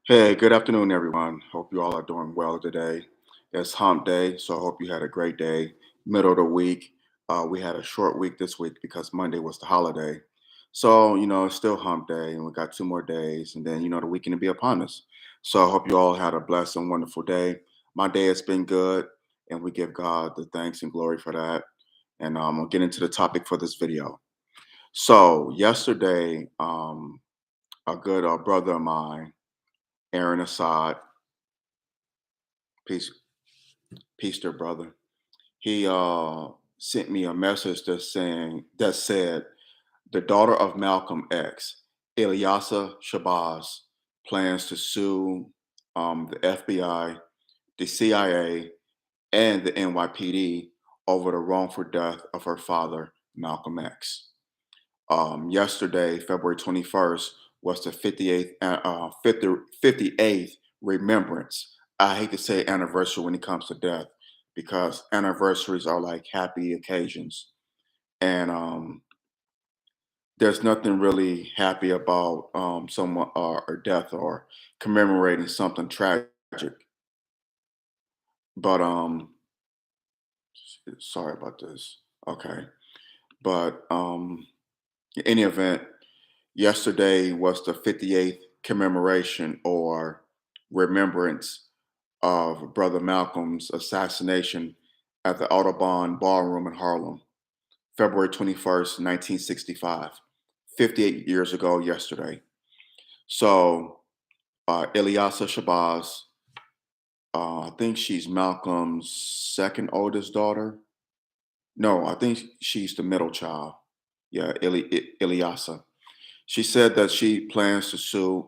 Hey, good afternoon, everyone. Hope you all are doing well today. It's hump day, so I hope you had a great day. Middle of the week. We had a short week this week because Monday was the holiday. So, it's still hump day, and we got 2 more days, and then, the weekend will be upon us. So I hope you all had a blessed and wonderful day. My day has been good, and we give God the thanks and glory for that. And I'll get into the topic for this video. So, yesterday, a good brother of mine, Aaron Assad, peace Peace, dear brother. He sent me a message that said the daughter of Malcolm X, Ilyasah Shabazz, plans to sue the FBI, the CIA, and the NYPD over the wrongful death of her father, Malcolm X. Yesterday, February 21st, was the 58th remembrance. I hate to say anniversary when it comes to death because anniversaries are like happy occasions. And there's nothing really happy about someone or death or commemorating something tragic. But sorry about this. Okay. But in any event, yesterday was the 58th commemoration or remembrance of Brother Malcolm's assassination at the Audubon Ballroom in Harlem, February 21st, 1965, 58 years ago yesterday. So, Ilyasah Shabazz, I think she's Malcolm's second oldest daughter. No, I think she's the middle child. Yeah, Ilyasah. She said that she plans to sue,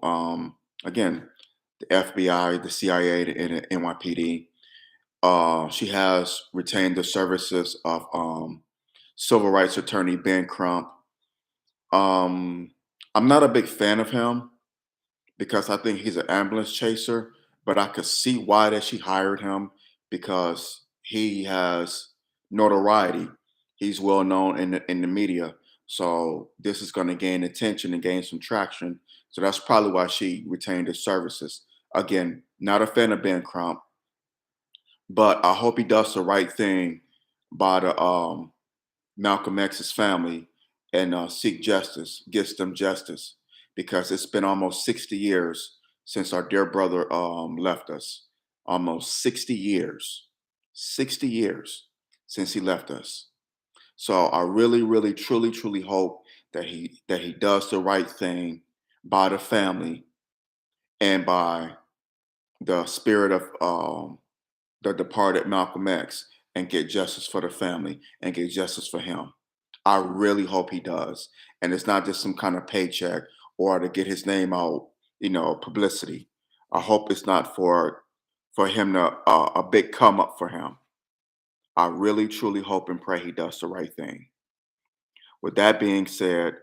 again, the FBI, the CIA, and the NYPD. She has retained the services of civil rights attorney Ben Crump. Um, I'm not a big fan of him because I think he's an ambulance chaser, but I could see why that she hired him because he has notoriety. He's well known in the media. So this is going to gain attention and gain some traction. So that's probably why she retained his services. Again, not a fan of Ben Crump, but I hope he does the right thing by the Malcolm X's family and seek justice, gets them justice, because it's been almost 60 years since our dear brother left us. Almost 60 years, 60 years since he left us. So I really, really, truly, truly hope that he does the right thing by the family and by the spirit of the departed Malcolm X and get justice for the family and get justice for him. I really hope he does. And it's not just some kind of paycheck or to get his name out, publicity. I hope it's not for him to a big come up for him. I really truly hope and pray he does the right thing. With that being said,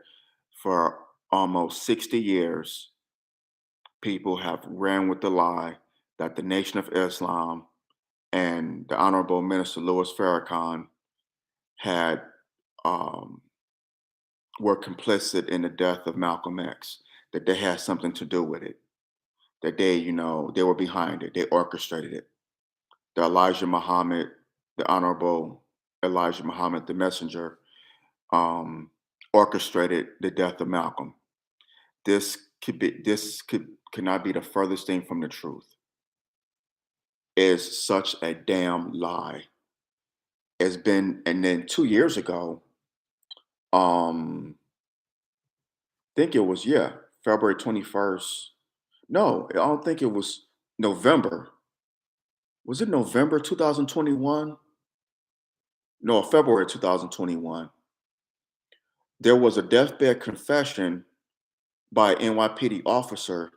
for almost 60 years, people have ran with the lie that the Nation of Islam and the Honorable Minister Louis Farrakhan had um, were complicit in the death of Malcolm X, that they had something to do with it, that they were behind it, they orchestrated it. The Elijah Muhammad, the Honorable Elijah Muhammad, the messenger, um, orchestrated the death of Malcolm. This could not be the furthest thing from the truth. It's such a damn lie. It's been, and then 2 years ago, um, think it was, yeah, February 21st. No, I don't think it was November. Was it November 2021? No, February 2021. There was a deathbed confession by an NYPD officer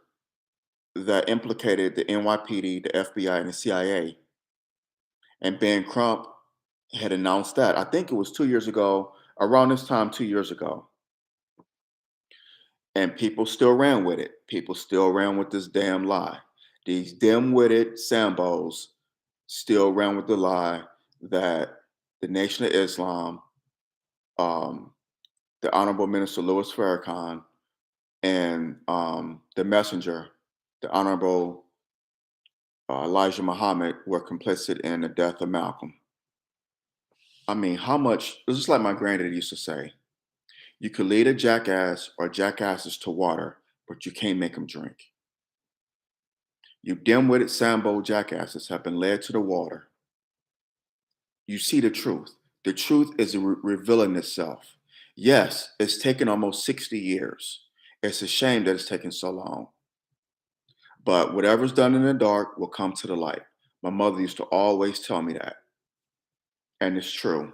that implicated the NYPD, the FBI, and the CIA. And Ben Crump had announced that. I think it was 2 years ago, around this time, 2 years ago. And people still ran with it. People still ran with this damn lie. These dim-witted Sambos still ran with the lie that the Nation of Islam, um, the Honorable Minister Louis Farrakhan, and the messenger, the Honorable Elijah Muhammad were complicit in the death of Malcolm. I mean, how much, it's just like my granddad used to say, you could lead a jackass or jackasses to water, but you can't make them drink. You dim-witted Sambo jackasses have been led to the water. You see the truth. The truth is revealing itself. Yes, it's taken almost 60 years. It's a shame that it's taken so long. But whatever's done in the dark will come to the light. My mother used to always tell me that. And it's true.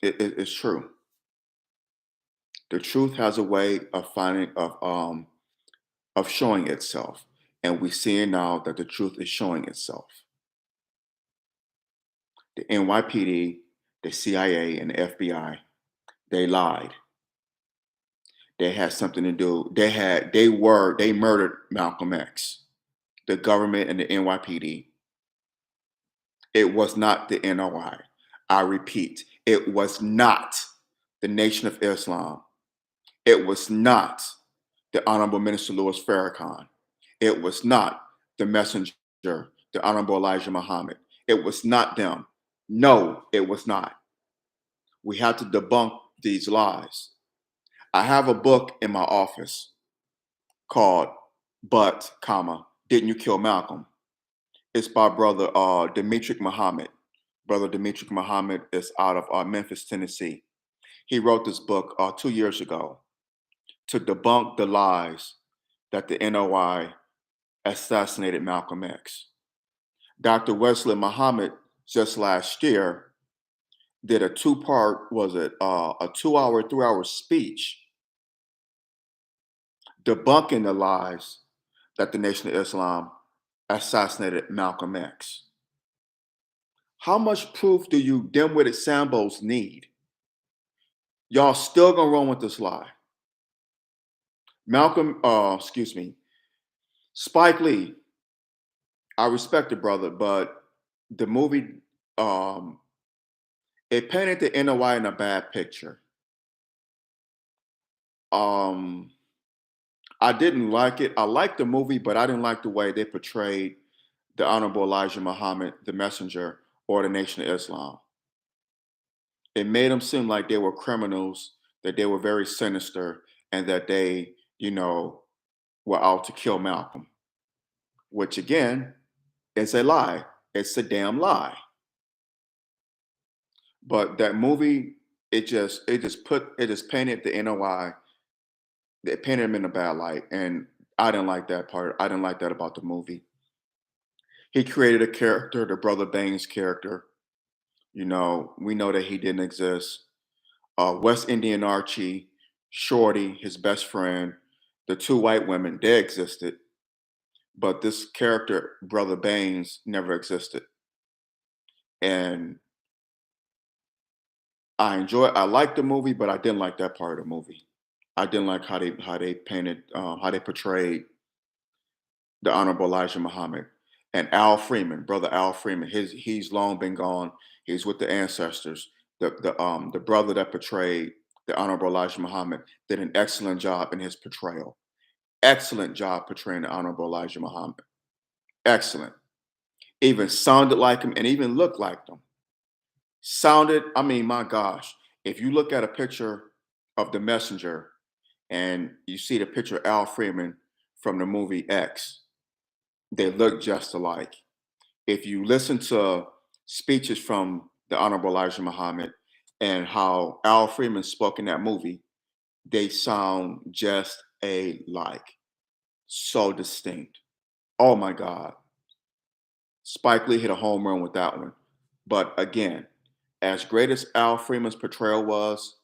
It's true. The truth has a way of of showing itself. And we see now that the truth is showing itself. The NYPD, the CIA, and the FBI, they lied. They had something to do. They murdered Malcolm X. The government and the NYPD. It was not the NOI. I repeat, it was not the Nation of Islam. It was not the Honorable Minister Louis Farrakhan. It was not the messenger, the Honorable Elijah Muhammad. It was not them. No, it was not. We have to debunk these lies. I have a book in my office called But, comma, Didn't You Kill Malcolm? It's by brother Demetric Muhammad. Brother Demetric Muhammad is out of Memphis, Tennessee. He wrote this book 2 years ago to debunk the lies that the NOI assassinated Malcolm X. Dr. Wesley Muhammad just last year did a two-part, a 2-hour, 3-hour speech debunking the lies that the Nation of Islam assassinated Malcolm X. How much proof do you dim-witted Sambos need? Y'all still gonna run with this lie. Spike Lee, I respect the brother, but the movie, it painted the NOI in a bad picture. I didn't like it. I liked the movie, but I didn't like the way they portrayed the Honorable Elijah Muhammad, the messenger, or the Nation of Islam. It made them seem like they were criminals, that they were very sinister, and that they, were out to kill Malcolm, which again is a lie. It's a damn lie. But that movie, it just painted the NOI, it painted him in a bad light. And I didn't like that part. I didn't like that about the movie. He created a character, the Brother Baines character. We know that he didn't exist. West Indian Archie, Shorty, his best friend, the two white women, they existed. But this character, Brother Baines, never existed. And I liked the movie, but I didn't like that part of the movie. I didn't like how they painted, how they portrayed the Honorable Elijah Muhammad. And Al Freeman, brother Al Freeman, he's long been gone. He's with the ancestors. The brother that portrayed the Honorable Elijah Muhammad did an excellent job in his portrayal. Excellent job portraying the Honorable Elijah Muhammad. Excellent. Even sounded like him and even looked like him. I mean, my gosh, if you look at a picture of the messenger and you see the picture of Al Freeman from the movie X, they look just alike. If you listen to speeches from the Honorable Elijah Muhammad and how Al Freeman spoke in that movie, they sound just alike. So distinct. Oh my God. Spike Lee hit a home run with that one. But again, as great as Al Freeman's portrayal was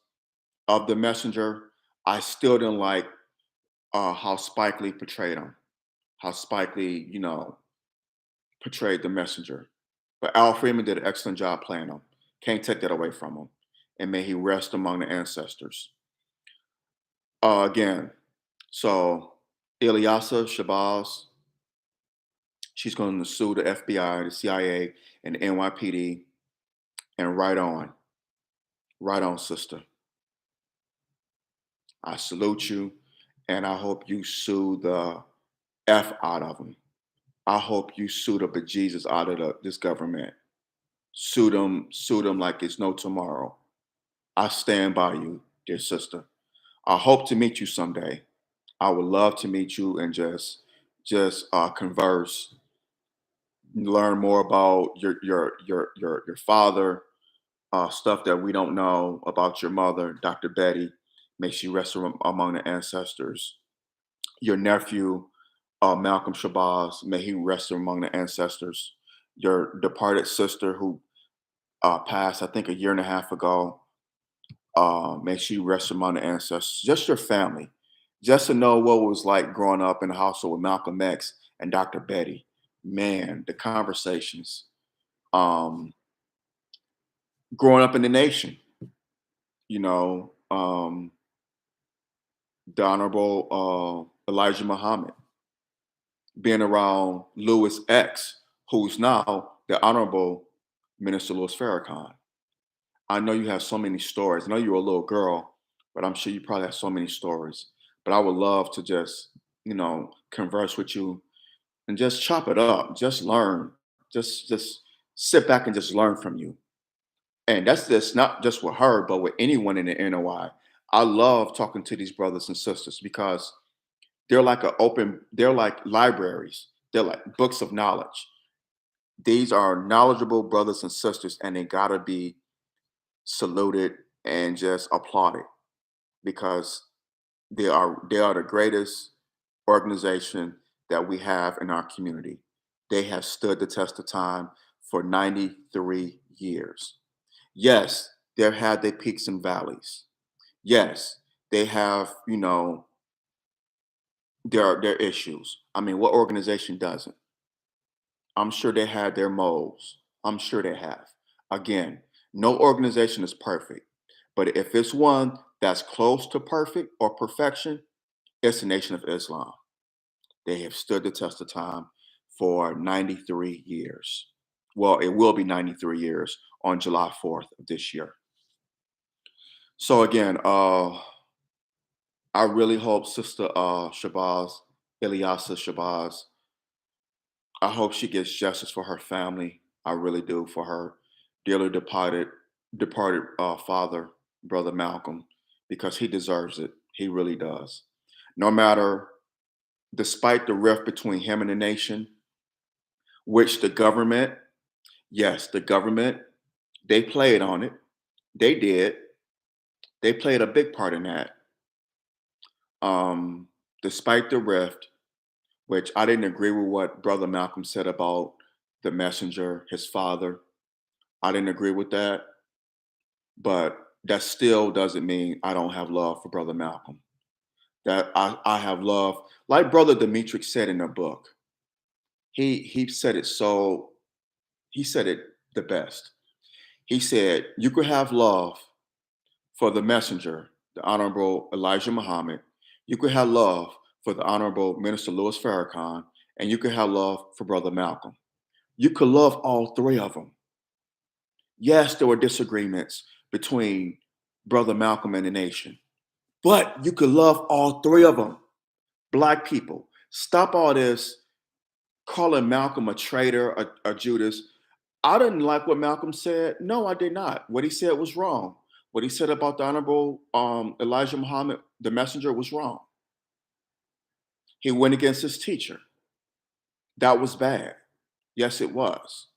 of the messenger, I still didn't like how Spike Lee portrayed him. How Spike Lee, portrayed the messenger. But Al Freeman did an excellent job playing him. Can't take that away from him. And may he rest among the ancestors. Again, so Ilyasah, Shabazz, she's going to sue the FBI, the CIA, and the NYPD. And right on. Right on, sister. I salute you. And I hope you sue the F out of them. I hope you sue the bejesus out of this government. Sue them like it's no tomorrow. I stand by you, dear sister. I hope to meet you someday. I would love to meet you and just converse, learn more about your father, stuff that we don't know about your mother, Dr. Betty. May she rest among the ancestors. Your nephew, Malcolm Shabazz, may he rest among the ancestors. Your departed sister who passed, I think, a year and a half ago, may she rest among the ancestors. Just your family. Just to know what it was like growing up in a household with Malcolm X and Dr. Betty. Man, the conversations. Um, Growing up in the nation, you know, the Honorable Elijah Muhammad, being around Louis X, who's now the Honorable Minister Louis Farrakhan. I know you have so many stories. I know you're a little girl, but I'm sure you probably have so many stories. But I would love to just, converse with you and just chop it up, just learn, just sit back and just learn from you. And that's just not just with her, but with anyone in the NOI. I love talking to these brothers and sisters because they're like libraries. They're like books of knowledge. These are knowledgeable brothers and sisters, and they gotta be saluted and just applauded because they are the greatest organization that we have in our community. They have stood the test of time for 93 years. Yes, they've had their peaks and valleys. Yes, they have, their issues. I mean, what organization doesn't? I'm sure they had their moles. I'm sure they have. Again, no organization is perfect. But if it's one that's close to perfect or perfection, it's the Nation of Islam. They have stood the test of time for 93 years. Well, it will be 93 years on July 4th of this year. So again, I really hope Sister Shabazz, Ilyasah Shabazz, I hope she gets justice for her family. I really do, for her dearly departed father, brother Malcolm, because he deserves it. He really does. No matter, despite the rift between him and the nation, which the government, yes, the government, they played on it. They did. They played a big part in that. Despite the rift, which I didn't agree with what Brother Malcolm said about the messenger, his father. I didn't agree with that, but that still doesn't mean I don't have love for Brother Malcolm. That I have love, like Brother Demetric said in the book. He said it so. He said it the best. He said you could have love for the messenger, the Honorable Elijah Muhammad. You could have love for the Honorable Minister Louis Farrakhan, and you could have love for Brother Malcolm. You could love all three of them. Yes, there were disagreements between Brother Malcolm and the nation, but you could love all three of them. Black people, stop all this calling Malcolm a traitor, a Judas. I didn't like what Malcolm said. No, I did not. What he said was wrong. What he said about the Honorable Elijah Muhammad, the messenger, was wrong. He went against his teacher. That was bad. Yes, it was.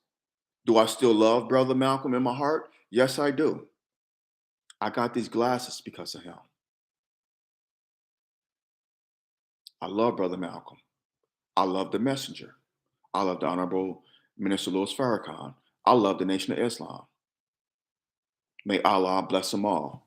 Do I still love Brother Malcolm in my heart? Yes, I do. I got these glasses because of him. I love Brother Malcolm. I love the messenger. I love the Honorable Minister Louis Farrakhan. I love the Nation of Islam. May Allah bless them all.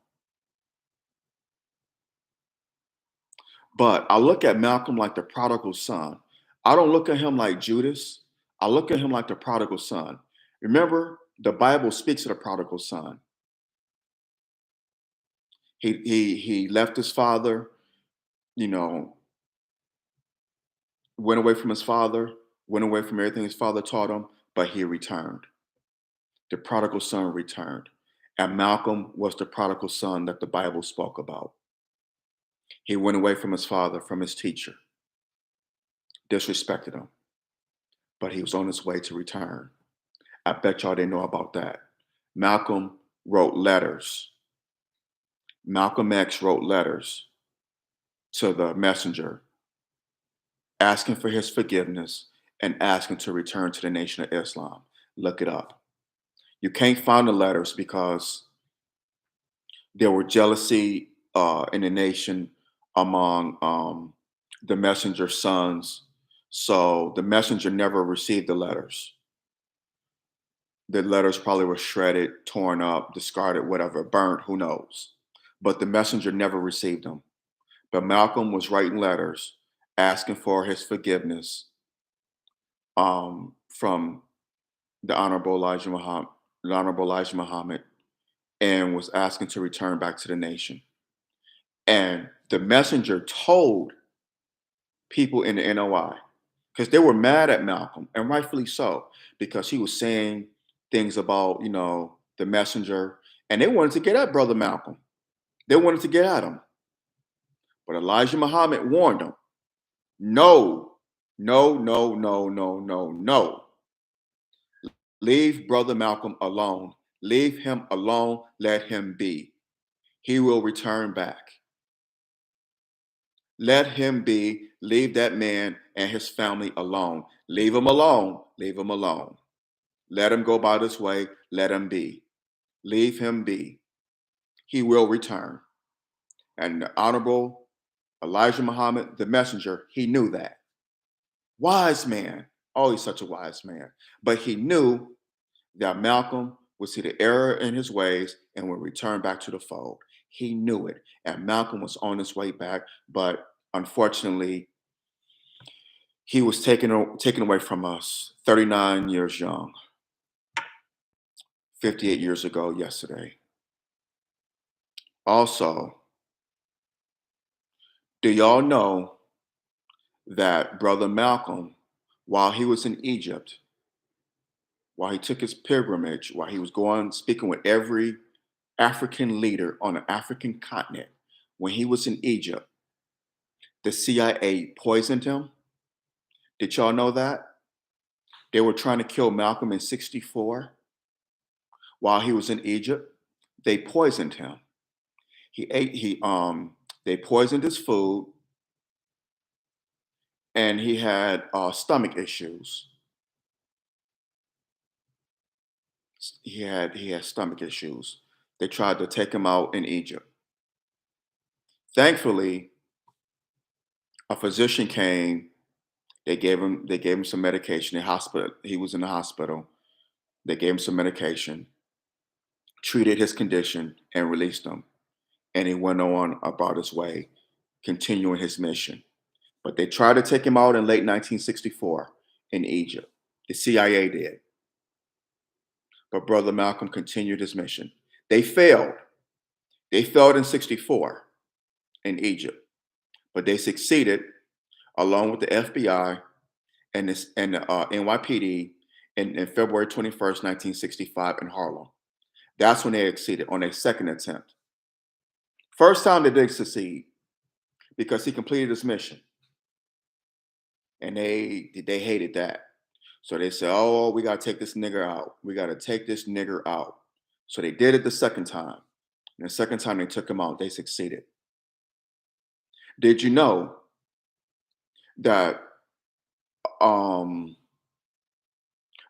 But I look at Malcolm like the prodigal son. I don't look at him like Judas. I look at him like the prodigal son. Remember, the Bible speaks of the prodigal son. He left his father, you know, went away from his father, went away from everything his father taught him, but he returned. The prodigal son returned. And Malcolm was the prodigal son that the Bible spoke about. He went away from his father, from his teacher. disrespected him, but he was on his way to return. I bet y'all didn't know about that. Malcolm wrote letters. Malcolm X wrote letters to the messenger asking for his forgiveness and asking to return to the Nation of Islam. Look it up. You can't find the letters because there were jealousy in the nation among the messenger's sons. So the messenger never received the letters. The letters probably were shredded, torn up, discarded, whatever, burnt, who knows. But the messenger never received them. But Malcolm was writing letters asking for his forgiveness from the Honorable Elijah Muhammad, and was asking to return back to the nation. And the messenger told people in the NOI because they were mad at Malcolm, and rightfully so, because he was saying things about, the messenger, and they wanted to get at Brother Malcolm. They wanted to get at him. But Elijah Muhammad warned them, no, no, no, no, no, no, no. Leave Brother Malcolm alone. Leave him alone. Let him be. He will return back. Let him be. Leave that man and his family alone. Leave him alone. Leave him alone. Let him go about his way. Let him be. Leave him be. He will return. And the Honorable Elijah Muhammad, the messenger, he knew that. Wise man. Oh, he's such a wise man. But he knew that Malcolm would see the error in his ways and would return back to the fold. He knew it. And Malcolm was on his way back. But unfortunately, he was taken away from us 39 years young, 58 years ago yesterday. Also, do y'all know that Brother Malcolm, while he was in Egypt, while he took his pilgrimage, while he was going speaking with every African leader on the African continent, when he was in Egypt, the CIA poisoned him? Did y'all know that? They were trying to kill Malcolm in 64 while he was in Egypt. They poisoned him. They poisoned his food, and he had stomach issues. He had stomach issues. They tried to take him out in Egypt. Thankfully, a physician came. They gave him some medication. He was in the hospital. They gave him some medication, treated his condition, and released him. And he went on about his way, continuing his mission. But they tried to take him out in late 1964 in Egypt. The CIA did. But Brother Malcolm continued his mission. They failed. They failed in 64 in Egypt. But they succeeded along with the FBI and the NYPD in February 21st, 1965 in Harlem. That's when they succeeded on their second attempt. First time they did succeed because he completed his mission. And they hated that. So they said, oh, we got to take this nigger out. We got to take this nigger out. So they did it the second time. And the second time they took him out, they succeeded. Did you know that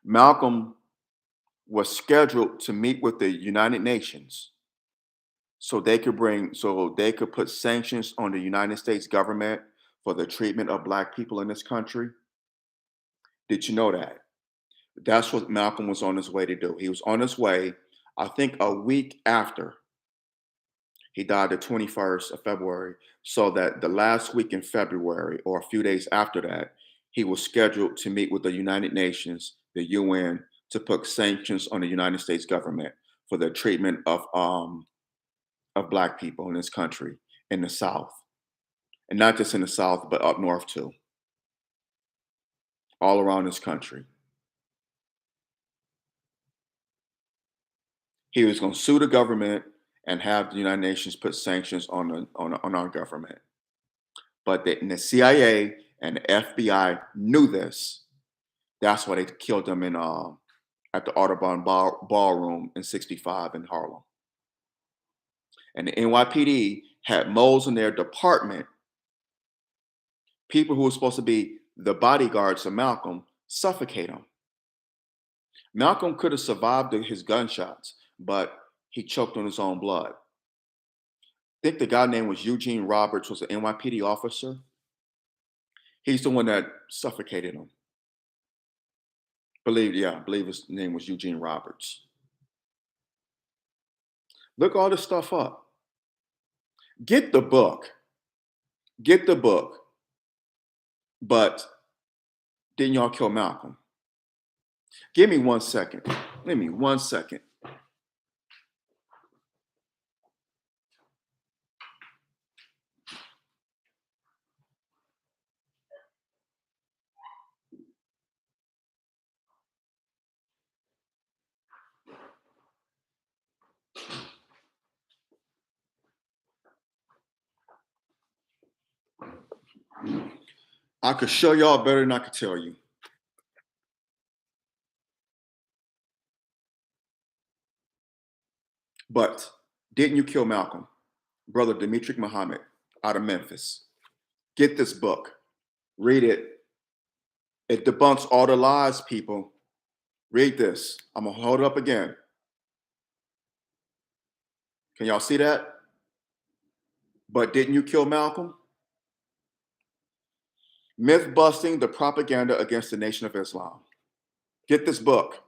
Malcolm was scheduled to meet with the United Nations so they could put sanctions on the United States government for the treatment of Black people in this country? Did you know that? That's what Malcolm was on his way to do. He was on his way, I think a week after he died, the 21st of February, so that the last week in February or a few days after that, he was scheduled to meet with the United Nations, the UN, to put sanctions on the United States government for the treatment of Black people in this country, in the South. And not just in the South, but up north too, all around this country. He was going to sue the government and have the United Nations put sanctions on our government. But the CIA And the FBI knew this. That's why they killed him in at the Audubon Ballroom in '65 in Harlem. And the NYPD had moles in their department, people who were supposed to be the bodyguards of Malcolm, suffocate him. Malcolm could have survived his gunshots, but he choked on his own blood. I think the guy named was Eugene Roberts, was an NYPD officer. He's the one that suffocated him. I believe his name was Eugene Roberts. Look all this stuff up. Get the book. Get the book. But didn't y'all kill Malcolm? Give me 1 second. Give me 1 second. I could show y'all better than I could tell you. But didn't you kill Malcolm? Brother Dimitri Muhammad out of Memphis. Get this book. Read it. It debunks all the lies, people. Read this. I'm going to hold it up again. Can y'all see that? But didn't you kill Malcolm? Myth busting the propaganda against the Nation of Islam. Get this book.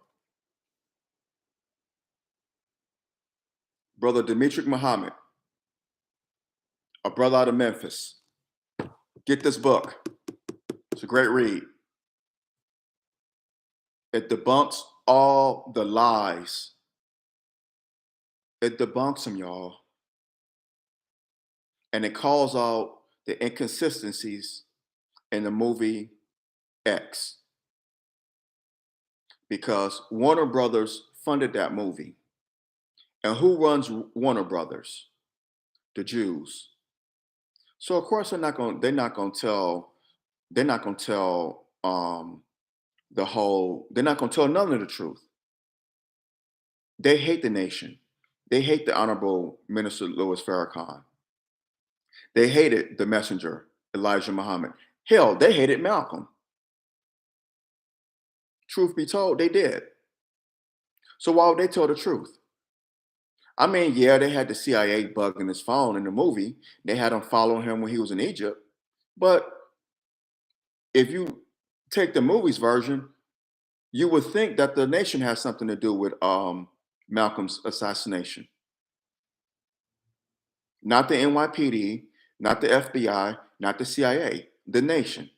Brother Dimitri Muhammad, a brother out of Memphis. Get this book. It's a great read. It debunks all the lies. It debunks them, y'all. And it calls out the inconsistencies in the movie X. Because Warner Brothers funded that movie. And who runs Warner Brothers? The Jews. So of course they're not going to tell they're not going to tell none of the truth. They hate the nation. They hate the Honorable Minister Louis Farrakhan. They hated the messenger, Elijah Muhammad. Hell, they hated Malcolm. Truth be told, they did. So why would they tell the truth? I mean, yeah, they had the CIA bugging his phone in the movie. They had him following him when he was in Egypt. But if you take the movie's version, you would think that the nation has something to do with Malcolm's assassination. Not the NYPD, not the FBI, not the CIA, the nation.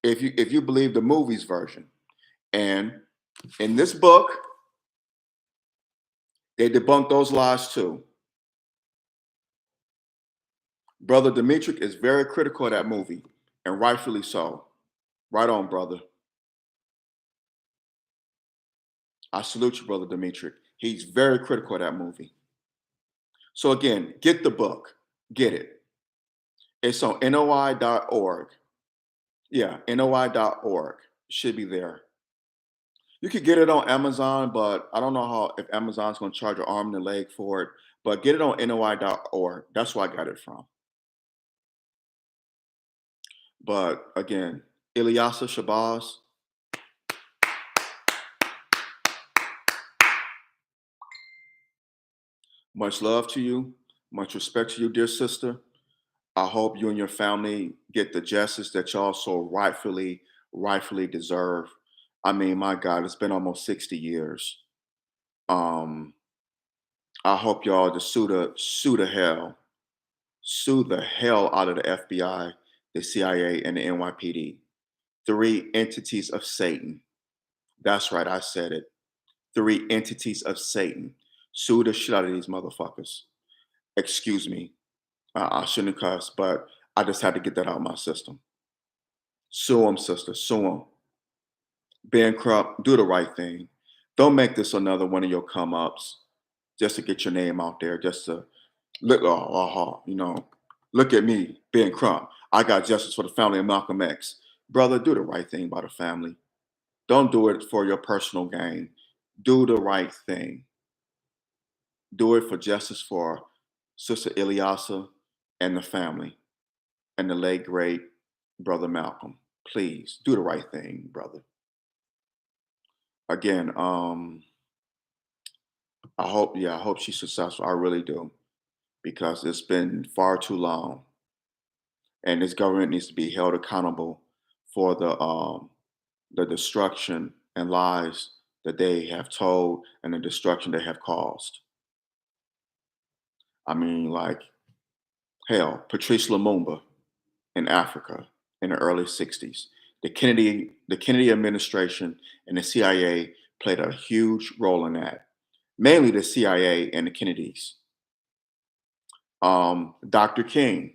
If you believe the movie's version. And in this book, they debunk those lies too. Brother Dimitri is very critical of that movie, and rightfully so. Right on, brother. I salute you, Brother Dimitri. He's very critical of that movie. So again, get the book. Get it. It's on NOI.org. Yeah, NOI.org. Should be there. You could get it on Amazon, but I don't know if Amazon's going to charge an arm and a leg for it. But get it on NOI.org. That's where I got it from. But again, Ilyasah, Shabazz. Much love to you. Much respect to you, dear sister. I hope you and your family get the justice that y'all so rightfully deserve. I mean, my God, it's been almost 60 years. I hope y'all just sue the hell out of the FBI, the CIA, and the NYPD. 3 entities of Satan. That's right, I said it. 3 entities of Satan. Sue the shit out of these motherfuckers. Excuse me. I shouldn't cuss, but I just had to get that out of my system. Sue them, sister. Sue them. Bankrupt. Do the right thing. Don't make this another one of your come ups just to get your name out there, just to look, look at me, Ben Crump. I got justice for the family of Malcolm X. Brother, do the right thing by the family. Don't do it for your personal gain. Do the right thing. Do it for justice for Sister Ilyasah and the family and the late great Brother Malcolm. Please do the right thing, brother. Again, I hope she's successful. I really do, because it's been far too long, and this government needs to be held accountable for the destruction and lies that they have told and the destruction they have caused. I mean, like, hell, Patrice Lumumba in Africa in the early 60s. The Kennedy administration and the CIA played a huge role in that, mainly the CIA and the Kennedys. Dr. King,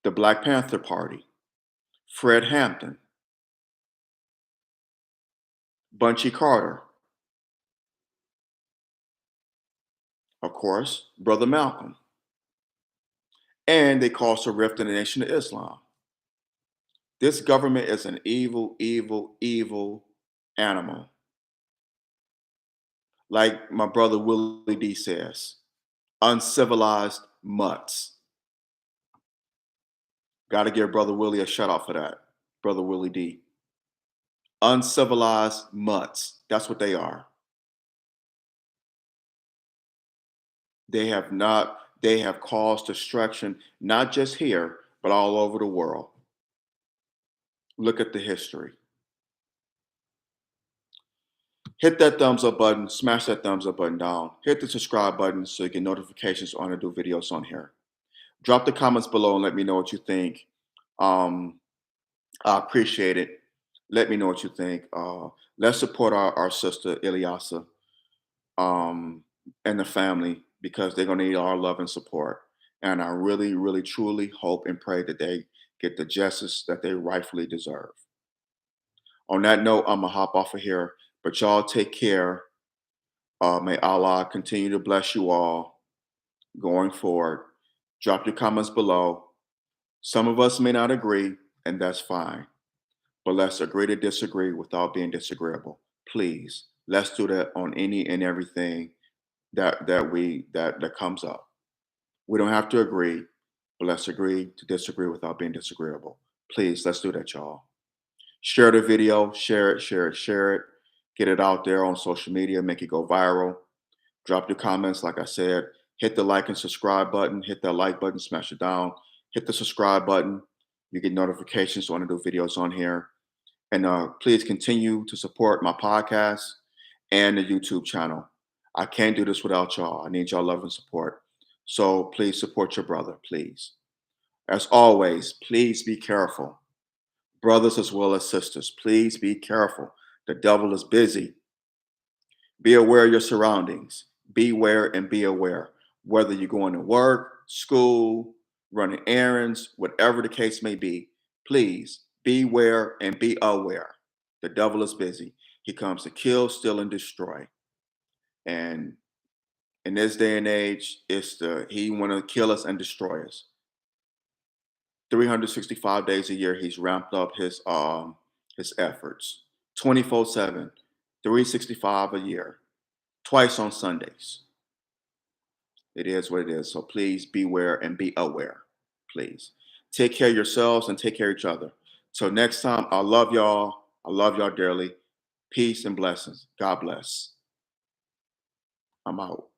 the Black Panther Party, Fred Hampton, Bunchy Carter, of course, Brother Malcolm, and they caused a rift in the Nation of Islam. This government is an evil, evil, evil animal. Like my brother Willie D says, uncivilized mutts. Got to give Brother Willie a shout out for that, Brother Willie D. Uncivilized mutts. That's what they are. They have caused destruction, not just here, but all over the world. Look at the history. Hit that thumbs up button, smash that thumbs up button down, hit the subscribe button so you get notifications on I do videos on here. Drop the comments below and let me know what you think. I appreciate it. Let me know what you think. Let's support our sister Ilyasah and the family, because they're gonna need our love and support. And I really, really, truly hope and pray that they get the justice that they rightfully deserve. On that note, I'm gonna hop off of here, but y'all take care. May Allah continue to bless you all going forward. Drop your comments below. Some of us may not agree, and that's fine. But let's agree to disagree without being disagreeable. Please, let's do that on any and everything that comes up. We don't have to agree, but let's agree to disagree without being disagreeable. Please, let's do that, y'all. Share the video, share it, share it, share it. Get it out there on social media, make it go viral. Drop your comments, like I said. Hit the like and subscribe button. Hit that like button, smash it down. Hit the subscribe button. You get notifications when I do videos on here. And please continue to support my podcast and the YouTube channel. I can't do this without y'all. I need y'all love and support. So please support your brother, please. As always, please be careful. Brothers as well as sisters, please be careful. The devil is busy. Be aware of your surroundings. Beware and be aware. Whether you're going to work, school, running errands, whatever the case may be, please beware and be aware. The devil is busy. He comes to kill, steal, and destroy. And in this day and age, he want to kill us and destroy us. 365 days a year, he's ramped up his efforts. 24/7, 365 a year, twice on Sundays. It is what it is. So please beware and be aware. Please take care of yourselves and take care of each other. Till next time, I love y'all. I love y'all dearly. Peace and blessings. God bless. I'm out.